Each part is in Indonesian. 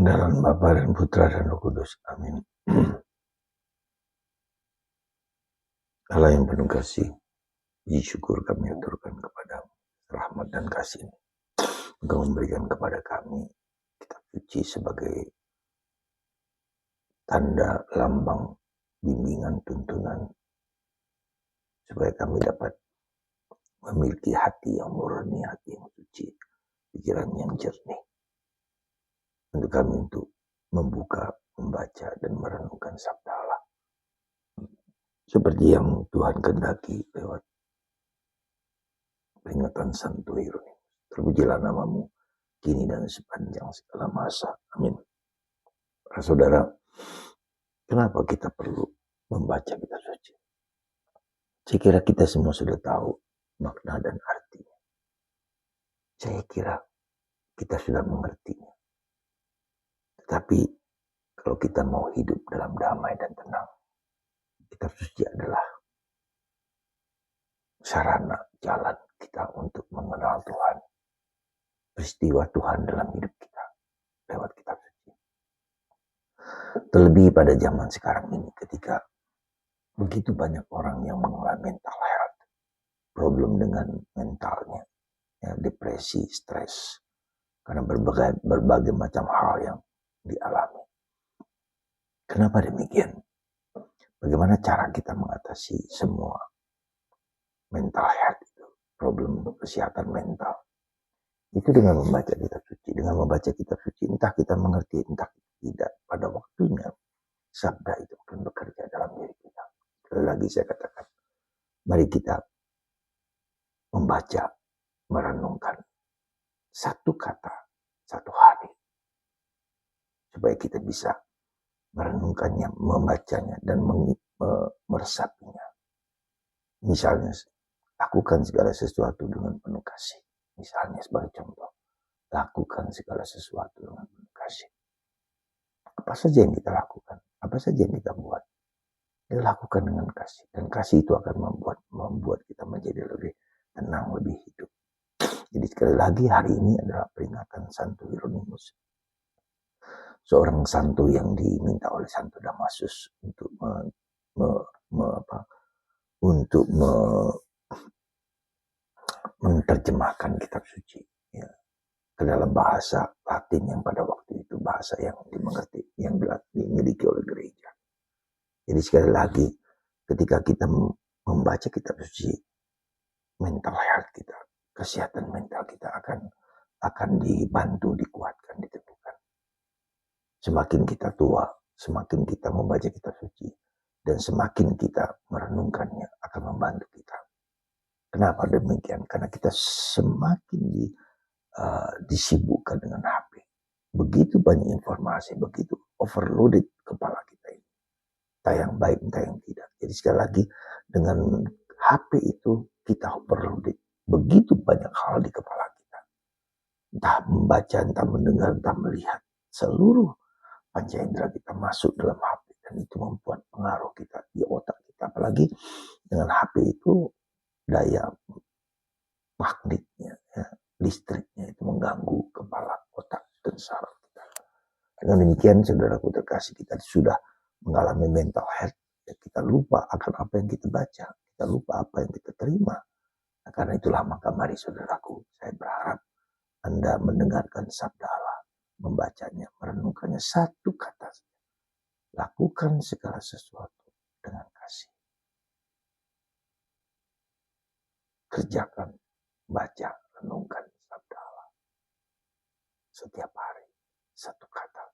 Dalam Bapa dan Putra dan Roh Kudus. Amin. Allah yang penuh kasih, puji syukur kami aturkan kepada rahmat dan kasih Engkau memberikan kepada kami kitab suci sebagai tanda lambang bimbingan tuntunan supaya kami dapat memiliki hati yang murni, hati yang suci, pikiran yang jernih untuk kami untuk membuka, membaca dan merenungkan sabda Allah seperti yang Tuhan kehendaki lewat peringatan Santo Hieronymus. Terpujilah namamu kini dan sepanjang segala masa. Amin. Para saudara, kenapa kita perlu membaca kitab suci? Saya kira kita semua sudah tahu makna dan artinya. Saya kira kita sudah mengertinya. Tetapi kalau kita mau hidup dalam damai dan tenang, kitab suci adalah sarana jalan kita untuk mengenal Tuhan. Peristiwa Tuhan dalam hidup kita lewat kitab suci. Terlebih pada zaman sekarang ini ketika begitu banyak orang yang mengalami mental health, problem dengan mentalnya, ya, depresi, stres, karena berbagai macam hal yang dialami. Kenapa demikian? Bagaimana cara kita mengatasi semua mental health itu, problem kesehatan mental? Itu dengan membaca kitab suci. Dengan membaca kitab suci, entah kita mengerti, entah tidak, pada waktunya sabda itu akan bekerja dalam diri kita. Sekali lagi saya katakan, mari kita membaca, merenungkan satu kata, satu hari, supaya kita bisa merenungkannya, membacanya, dan meresapinya. Misalnya, lakukan segala sesuatu dengan penuh kasih. Misalnya sebagai contoh, lakukan segala sesuatu dengan penuh kasih. Apa saja yang kita lakukan, apa saja yang kita buat, dilakukan dengan kasih. Dan kasih itu akan membuat kita menjadi lebih tenang, lebih hidup. Jadi sekali lagi hari ini adalah peringatan Santo Hieronymus. Seorang santo yang diminta oleh Santo Damasus untuk menerjemahkan kitab suci, ya, ke dalam bahasa Latin yang pada waktu itu bahasa yang dimengerti, yang dimiliki oleh gereja. Jadi sekali lagi ketika kita membaca kitab suci, mental health kita, kesehatan mental kita akan dibantu, dikuatkan, diteguhkan. Semakin kita tua, semakin kita membaca kitab suci, dan semakin kita merenungkannya akan membantu kita. Kenapa demikian? Karena kita semakin disibukkan dengan HP. Begitu banyak informasi, begitu overloaded kepala kita ini. Tayang baik, tayang tidak. Jadi sekali lagi, dengan HP itu kita overloaded. Begitu banyak hal di kepala kita. Entah membaca, entah mendengar, entah melihat. Seluruh panca indera kita masuk dalam HP. Dan itu membuat pengaruh kita di otak kita. Apalagi dengan HP itu daya magnetnya, ya, listriknya itu mengganggu kepala, otak, dan saraf kita. Dengan demikian, saudaraku terkasih, kita sudah mengalami mental health. Ya, kita lupa akan apa yang kita baca, kita lupa apa yang kita terima. Nah, karena itulah maka mari saudaraku, saya berharap Anda mendengarkan sabda Allah, membacanya, merenungkannya satu kata saja. Lakukan segala sesuatu dengan kasih. Kerjakan, baca, renungkan sabda Allah. Setiap hari, satu kata.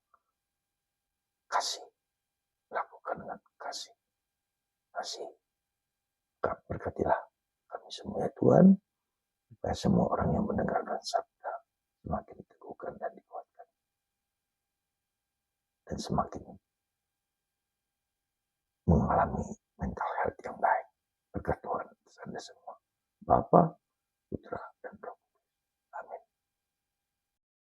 Kasih. Lakukan dengan kasih. Kasih. Berkatilah kami semua ya Tuhan. Supaya semua orang yang mendengarkan sabda semakin diteguhkan dan dikuatkan. Dan semakin mengalami mental health yang baik. Berkat Tuhan Anda semua. Bapa, Putra,